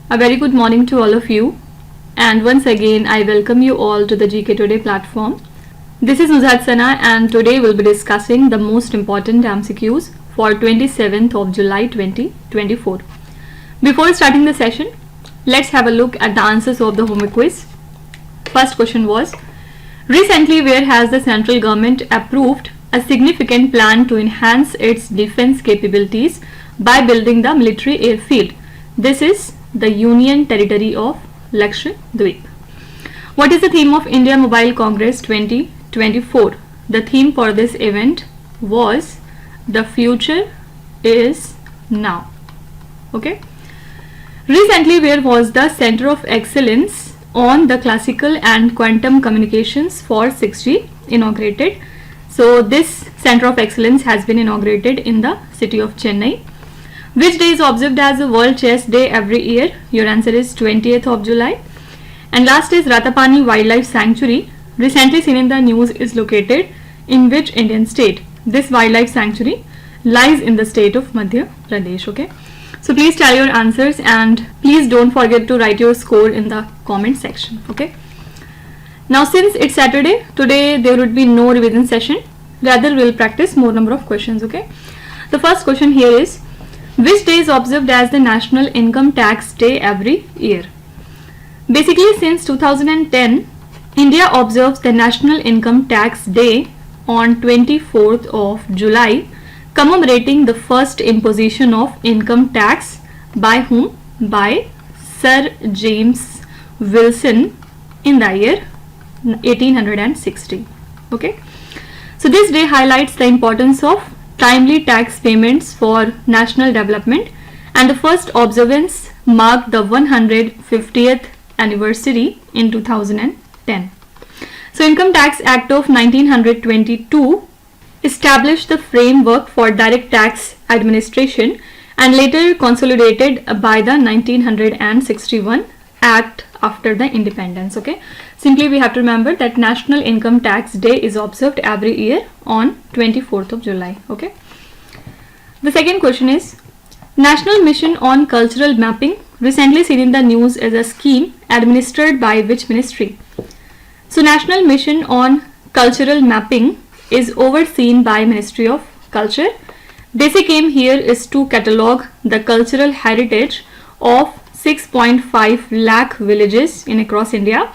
A very good morning to all of you, and once again I welcome you all to the GK Today platform. This is Nuzhat Sana, and today we'll be discussing the most important MCQs for 27th of July 2024. Before starting the session, let's have a look at the answers of the homework quiz. First question was, recently where has the central government approved a significant plan to enhance its defense capabilities by building the military airfield? This is the Union Territory of Lakshadweep. What is the theme of India Mobile Congress 2024? The theme for this event was The Future is Now. Okay. Recently, where was the Center of Excellence on the Classical and Quantum Communications for 6G inaugurated? So this Center of Excellence has been inaugurated in the city of Chennai. Which day is observed as a World Chess Day every year? Your answer is 20th of July. And last is Ratapani Wildlife Sanctuary, recently seen in the news, is located in which Indian state? This wildlife sanctuary lies in the state of Madhya Pradesh. Okay. So please tell your answers and please don't forget to write your score in the comment section. Okay. Now since it's Saturday, today there would be no revision session. Rather we'll practice more number of questions. Okay. The first question here is, which day is observed as the National Income Tax Day every year? Basically, since 2010, India observes the National Income Tax Day on 24th of July, commemorating the first imposition of income tax by whom? By Sir James Wilson in the year 1860. Okay. So this day highlights the importance of timely tax payments for national development, and the first observance marked the 150th anniversary in 2010. So Income Tax Act of 1922 established the framework for direct tax administration and later consolidated by the 1961 Act after the independence. Okay. Simply we have to remember that National Income Tax Day is observed every year on 24th of July. Okay. The second question is, National Mission on Cultural Mapping, recently seen in the news as a scheme administered by which ministry? So National Mission on Cultural Mapping is overseen by Ministry of Culture. Basic aim here is to catalogue the cultural heritage of 6.5 lakh villages in across India,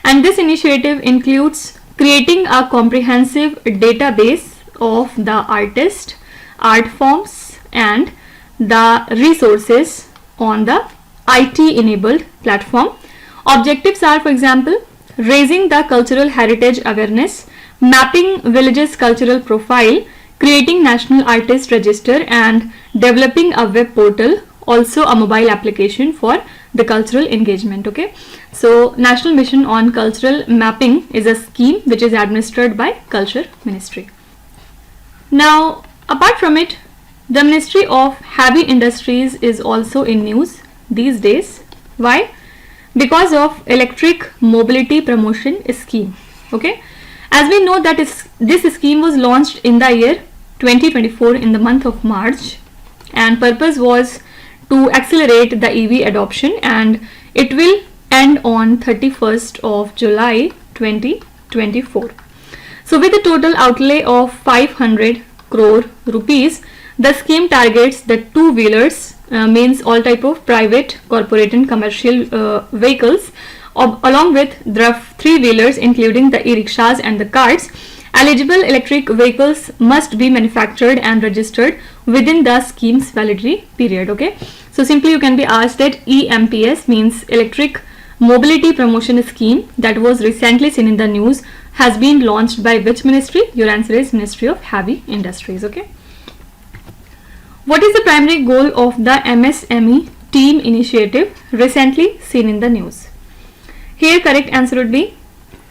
and this initiative includes creating a comprehensive database of the artists, art forms and the resources on the IT enabled platform. Objectives are, for example, raising the cultural heritage awareness, mapping villages cultural profile, creating national artist register and developing a web portal, also a mobile application for the cultural engagement. Okay. So National Mission on Cultural Mapping is a scheme which is administered by Culture Ministry. Now apart from it, the Ministry of Heavy Industries is also in news these days. Why? Because of Electric Mobility Promotion Scheme. Okay. As we know that this scheme was launched in the year 2024 in the month of March, and purpose was to accelerate the EV adoption, and it will end on 31st of July 2024. So with a total outlay of 500 crore rupees, the scheme targets the two-wheelers, means all type of private, corporate and commercial vehicles, along with the three-wheelers including the e-rickshaws and the carts. Eligible electric vehicles must be manufactured and registered within the scheme's validity period. Okay. So simply you can be asked that EMPS means Electric Mobility Promotion Scheme that was recently seen in the news has been launched by which ministry? Your answer is Ministry of Heavy Industries. Okay. What is the primary goal of the MSME team initiative recently seen in the news? Here correct answer would be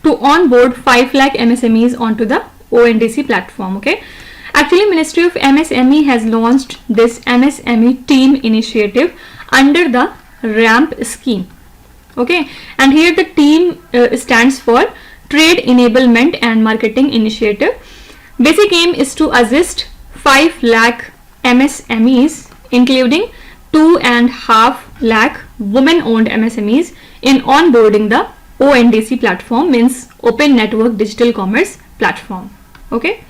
to onboard 5 lakh MSMEs onto the ONDC platform. Okay. Actually, Ministry of MSME has launched this MSME team initiative under the RAMP scheme. Okay. And here the team stands for Trade Enablement and Marketing Initiative. Basic aim is to assist 5 lakh MSMEs including 2.5 lakh women-owned MSMEs in onboarding the ONDC platform, means Open Network Digital Commerce Platform. Okay.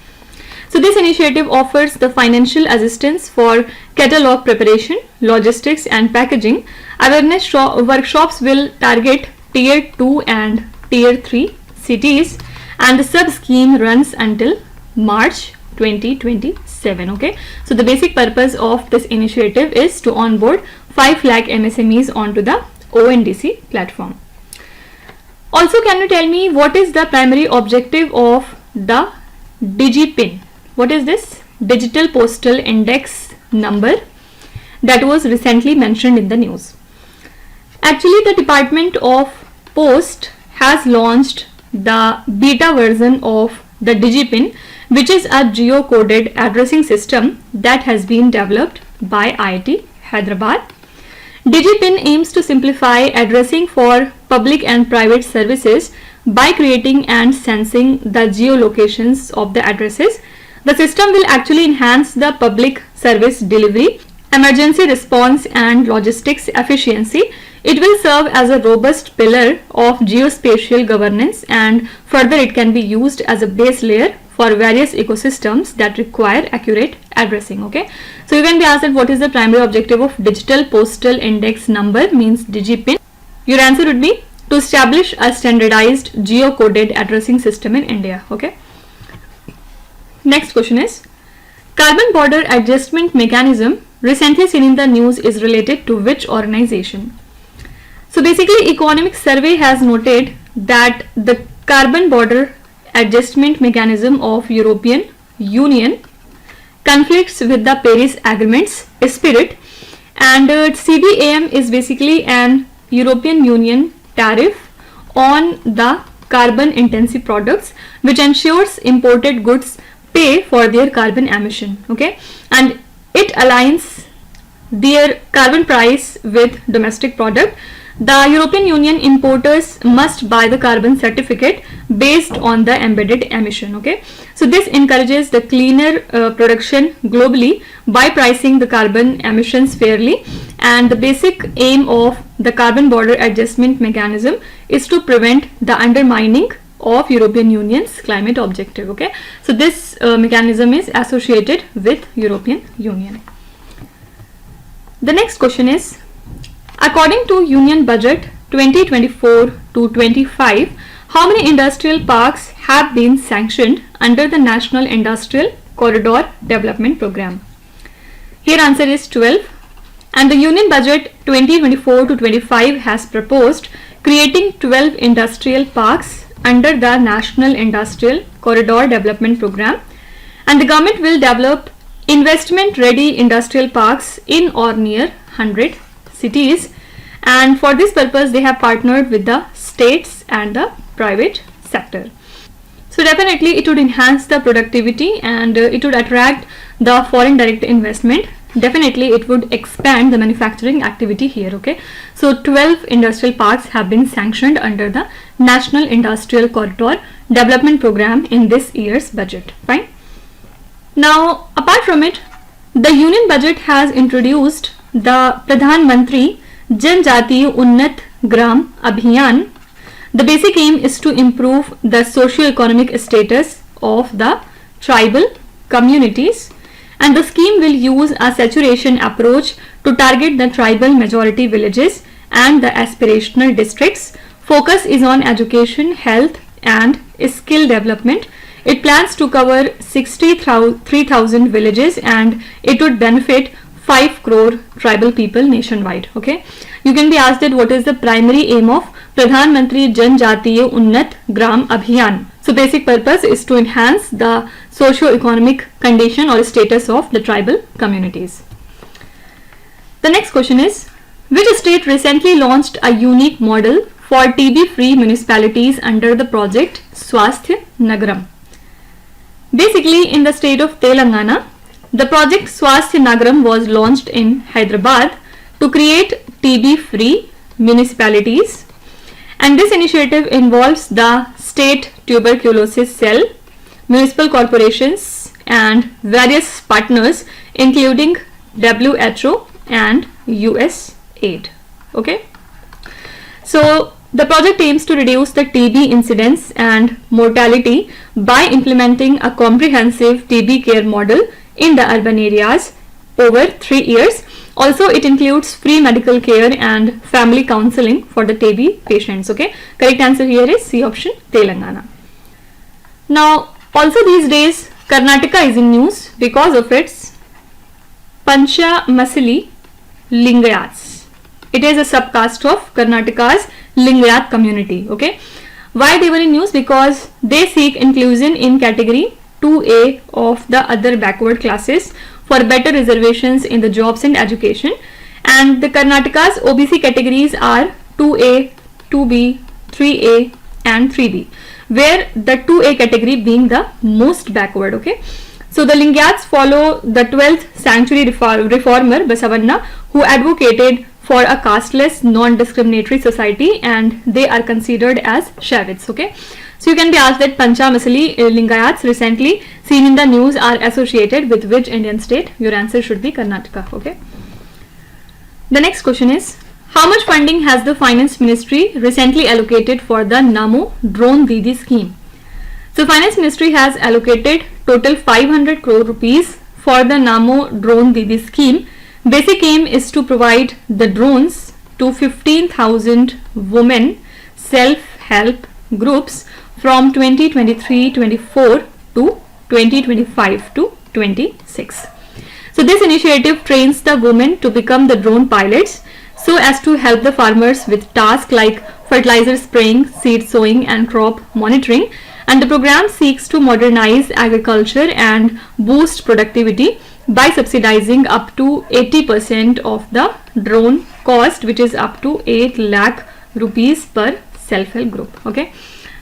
So this initiative offers the financial assistance for catalog preparation, logistics and packaging. Awareness workshops will target Tier 2 and Tier 3 cities, and the sub-scheme runs until March 2027. Okay. So the basic purpose of this initiative is to onboard 5 lakh MSMEs onto the ONDC platform. Also, can you tell me what is the primary objective of the DigiPin? What is this? Digital Postal Index number that was recently mentioned in the news. Actually, the Department of Post has launched the beta version of the DigiPin, which is a geocoded addressing system that has been developed by IIT Hyderabad. DigiPin aims to simplify addressing for public and private services by creating and sensing the geolocations of the addresses. The system will actually enhance the public service delivery, emergency response and logistics efficiency. It will serve as a robust pillar of geospatial governance, and further it can be used as a base layer for various ecosystems that require accurate addressing. Okay, so you can be asked that what is the primary objective of Digital Postal Index number, means DigiPin. Your answer would be to establish a standardized geocoded addressing system in India. Okay. Next question is, Carbon Border Adjustment Mechanism recently seen in the news is related to which organization? So basically, Economic Survey has noted that the Carbon Border Adjustment Mechanism of European Union conflicts with the Paris Agreement's spirit, and CBAM is basically an European Union tariff on the carbon intensive products, which ensures imported goods pay for their carbon emission. Okay, and it aligns their carbon price with domestic product. The European Union importers must buy the carbon certificate based on the embedded emission. Okay, so this encourages the cleaner production globally by pricing the carbon emissions fairly, and the basic aim of the Carbon Border Adjustment Mechanism is to prevent the undermining of European Union's climate objective. Okay, so this mechanism is associated with European Union. The next question is, according to Union Budget 2024 to 25, how many industrial parks have been sanctioned under the National Industrial Corridor Development Program? Here answer is 12, and the Union Budget 2024 to 25 has proposed creating 12 industrial parks under the National Industrial Corridor Development Program, and the government will develop investment ready industrial parks in or near 100 cities, and for this purpose they have partnered with the states and the private sector. So definitely it would enhance the productivity, and it would attract the foreign direct investment. Definitely it would expand the manufacturing activity here. Okay, so 12 industrial parks have been sanctioned under the National Industrial Corridor Development Program in this year's budget. Fine. Now, apart from it, the Union Budget has introduced the Pradhan Mantri Janjatiya Unnat Gram Abhiyan. The basic aim is to improve the socio-economic status of the tribal communities, and the scheme will use a saturation approach to target the tribal majority villages and the aspirational districts. Focus is on education, health and skill development. It plans to cover 63,000 villages, and it would benefit 5 crore tribal people nationwide. Okay, you can be asked that what is the primary aim of Pradhan Mantri Janjatiya Unnat Gram Abhiyan? So basic purpose is to enhance the socio-economic condition or status of the tribal communities. The next question is, which state recently launched a unique model for TB-free municipalities under the project Swasthya Nagaram? Basically, in the state of Telangana, the project Swasthya Nagaram was launched in Hyderabad to create TB-free municipalities, and this initiative involves the state tuberculosis cell, municipal corporations and various partners including WHO and USAID. Okay. So the project aims to reduce the TB incidence and mortality by implementing a comprehensive TB care model in the urban areas over 3 years. Also, it includes free medical care and family counseling for the TB patients. Okay, correct answer here is C option, Telangana. Now, also these days, Karnataka is in news because of its Panchamasili Lingayats. It is a subcaste of Karnataka's Lingayat community. Okay, why they were in news? Because they seek inclusion in category 2A of the other backward classes for better reservations in the jobs and education, and the Karnataka's OBC categories are 2A, 2B, 3A and 3B, where the 2A category being the most backward. Okay, so the Lingayats follow the 12th century reformer Basavanna, who advocated for a casteless non-discriminatory society, and they are considered as Shaivits. Okay, so you can be asked that Panchamasili Lingayats recently seen in the news are associated with which Indian state? Your answer should be Karnataka. Okay. The next question is, how much funding has the Finance Ministry recently allocated for the Namo Drone Didi scheme? So Finance Ministry has allocated total 500 crore rupees for the Namo Drone Didi scheme. Basic aim is to provide the drones to 15,000 women self-help groups from 2023-24 to 2025-26. So this initiative trains the women to become the drone pilots so as to help the farmers with tasks like fertilizer spraying, seed sowing and crop monitoring, and the program seeks to modernize agriculture and boost productivity by subsidizing up to 80% of the drone cost, which is up to 8 lakh rupees per self-help group. Okay,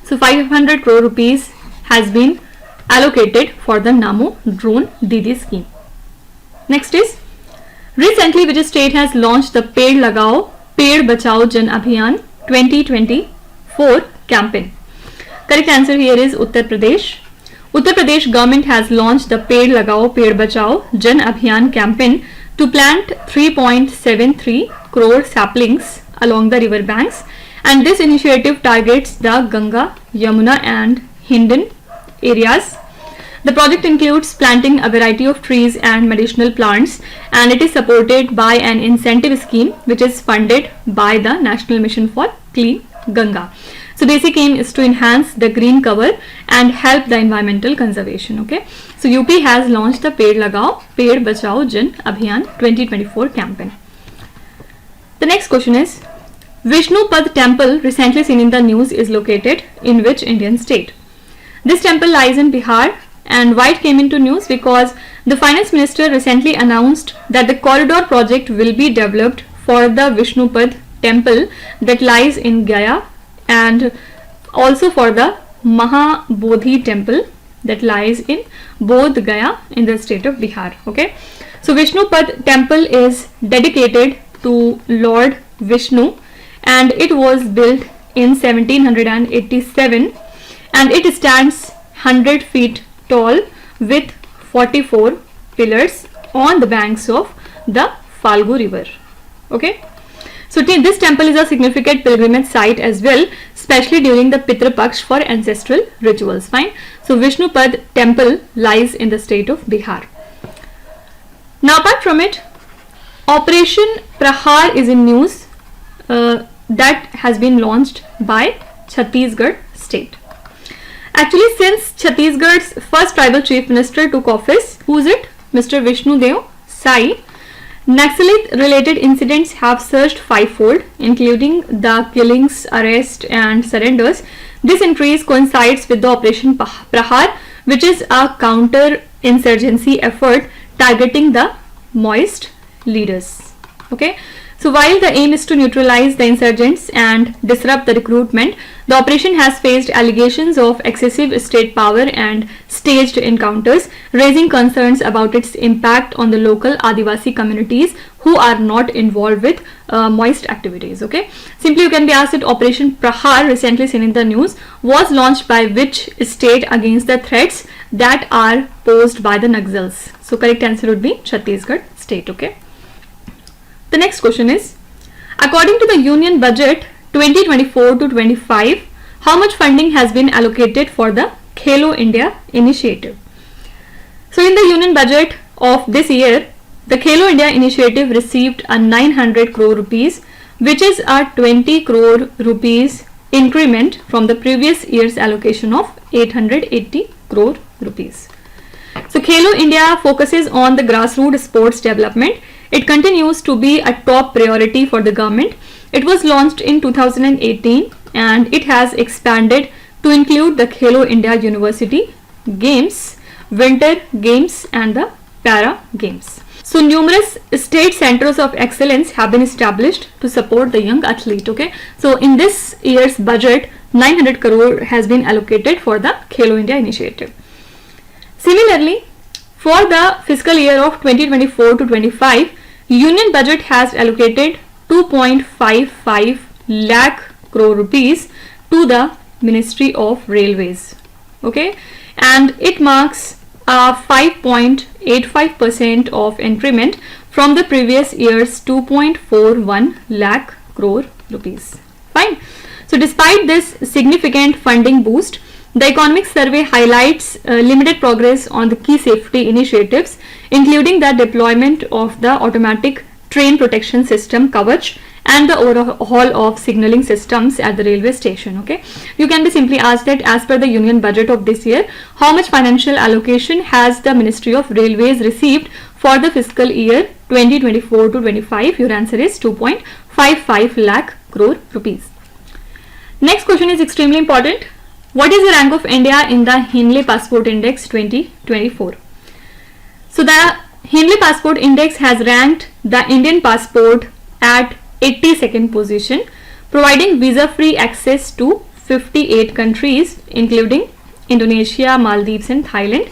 so 500 crore rupees has been allocated for the Namo Drone Didi scheme. Next is, recently which state has launched the Ped Lagao Ped Bachao Jan Abhiyan 2024 campaign? Correct answer here is Uttar Pradesh. Uttar Pradesh government has launched the Ped Lagao Ped Bachao Jan Abhiyan campaign to plant 3.73 crore saplings along the river banks, and this initiative targets the Ganga, Yamuna and Hindon areas. The project includes planting a variety of trees and medicinal plants, and it is supported by an incentive scheme which is funded by the National Mission for Clean Ganga. So basic aim is to enhance the green cover and help the environmental conservation. Okay, so UP has launched the Ped Lagao Ped Bachao Jan Abhiyan 2024 campaign. The next question is, Vishnupad temple recently seen in the news is located in which Indian state? This temple lies in Bihar, and why it came into news? Because the finance minister recently announced that the corridor project will be developed for the Vishnupad temple that lies in Gaya, and also for the Mahabodhi temple that lies in Bodh Gaya in the state of Bihar. Okay, so Vishnupad temple is dedicated to Lord Vishnu, and it was built in 1787, and it stands 100 feet tall with 44 pillars on the banks of the Falgu river. Okay, so this temple is a significant pilgrimage site as well, especially during the Pitra Paksh for ancestral rituals. Fine. So Vishnupad temple lies in the state of Bihar. Now apart from it, Operation Prahar is in news that has been launched by Chhattisgarh state. Actually, since Chhattisgarh's first tribal chief minister took office, who is it? Mr. Vishnu Dev Sai, Naxalite related incidents have surged fivefold, including the killings, arrests and surrenders. This increase coincides with the Operation Prahar, which is a counter-insurgency effort targeting the Maoist leaders. Okay, so while the aim is to neutralize the insurgents and disrupt the recruitment, the operation has faced allegations of excessive state power and staged encounters, raising concerns about its impact on the local Adivasi communities who are not involved with Maoist activities. Okay, simply you can be asked that Operation Prahar, recently seen in the news, was launched by which state against the threats that are posed by the Naxals? So correct answer would be Chhattisgarh state. Okay. The next question is, According to the Union Budget 2024 to 25, how much funding has been allocated for the Khelo India initiative? So in the Union Budget of this year, the Khelo India initiative received a 900 crore rupees, which is a 20 crore rupees increment from the previous year's allocation of 880 crore rupees. So Khelo India focuses on the grassroots sports development. It continues to be a top priority for the government. It was launched in 2018 and it has expanded to include the Khelo India University Games, Winter Games and the Para Games. So numerous state centers of excellence have been established to support the young athlete. Okay, so in this year's budget, 900 crore has been allocated for the Khelo India initiative. Similarly, for the fiscal year of 2024 to 25, Union Budget has allocated 2.55 lakh crore rupees to the Ministry of Railways. Okay, and it marks a 5.85% of increment from the previous year's 2.41 lakh crore rupees. Fine. So despite this significant funding boost, the economic survey highlights limited progress on the key safety initiatives, including the deployment of the automatic train protection system Kavach and the overhaul of signaling systems at the railway station. Okay, you can be simply asked that as per the Union Budget of this year, how much financial allocation has the Ministry of Railways received for the fiscal year 2024 to 25? Your answer is 2.55 lakh crore rupees. Next question is extremely important. What is the rank of India in the Henley Passport Index 2024? So the Henley Passport Index has ranked the Indian passport at 82nd position, providing visa-free access to 58 countries, including Indonesia, Maldives and Thailand.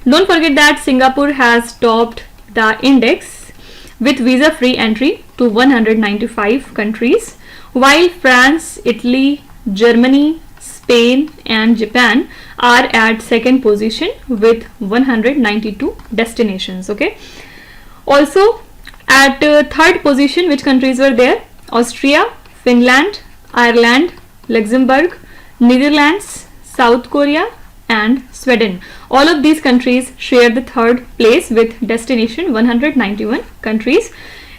Don't forget that Singapore has topped the index with visa-free entry to 195 countries, while France, Italy, Germany, Spain and Japan are at second position with 192 destinations. Okay. Also at third position, which countries were there? Austria, Finland, Ireland, Luxembourg, Netherlands, South Korea and Sweden. All of these countries share the third place with destination 191 countries,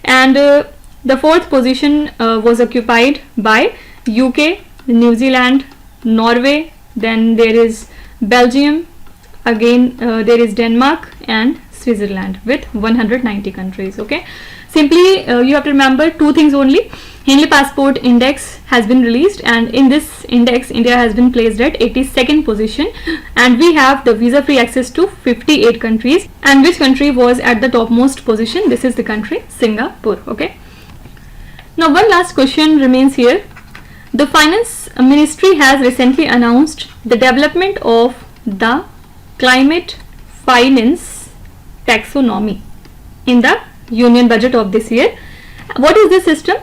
and the fourth position was occupied by UK, New Zealand, Norway, then there is Belgium, again there is Denmark and Switzerland with 190 countries. Okay, simply you have to remember two things only. Henley Passport Index has been released, and in this index India has been placed at 82nd position, and we have the visa free access to 58 countries. And which country was at the topmost position? This is the country Singapore. Okay, now one last question remains here. The Finance Ministry has recently announced the development of the Climate Finance Taxonomy in the Union Budget of this year. What is this system?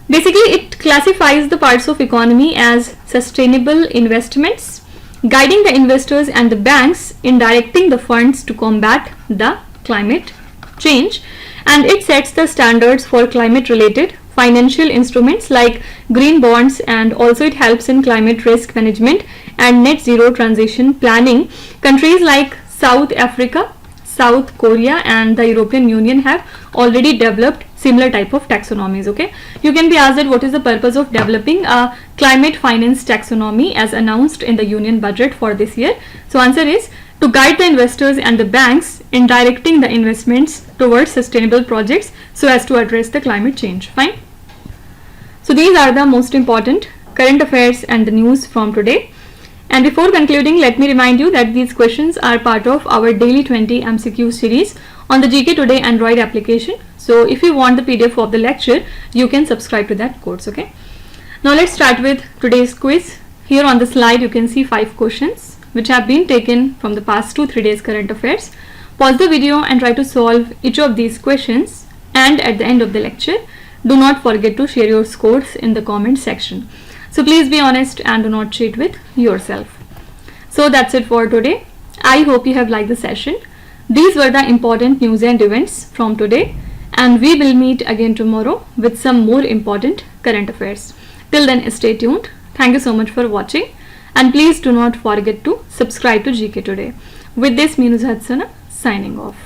Basically, it classifies the parts of economy as sustainable investments, guiding the investors and the banks in directing the funds to combat the climate change, and it sets the standards for climate related financial instruments like green bonds, and also it helps in climate risk management and net zero transition planning. Countries like South Africa, South Korea and the European Union have already developed similar type of taxonomies. Okay, you can be asked that what is the purpose of developing a climate finance taxonomy as announced in the Union Budget for this year? So answer is to guide the investors and the banks in directing the investments towards sustainable projects so as to address the climate change. Fine. So these are the most important current affairs and the news from today. And before concluding, let me remind you that these questions are part of our daily 20 MCQ series on the GK Today Android application. So if you want the PDF of the lecture, you can subscribe to that course. Okay. Now let's start with today's quiz. Here on the slide you can see 5 questions which have been taken from the past 2-3 days current affairs. Pause the video and try to solve each of these questions, and at the end of the lecture, do not forget to share your scores in the comment section. So please be honest and do not cheat with yourself. So that's it for today. I hope you have liked the session. These were the important news and events from today, and we will meet again tomorrow with some more important current affairs. Till then, stay tuned. Thank you so much for watching, and please do not forget to subscribe to GK Today. With this, me Nuzhat Sana signing off.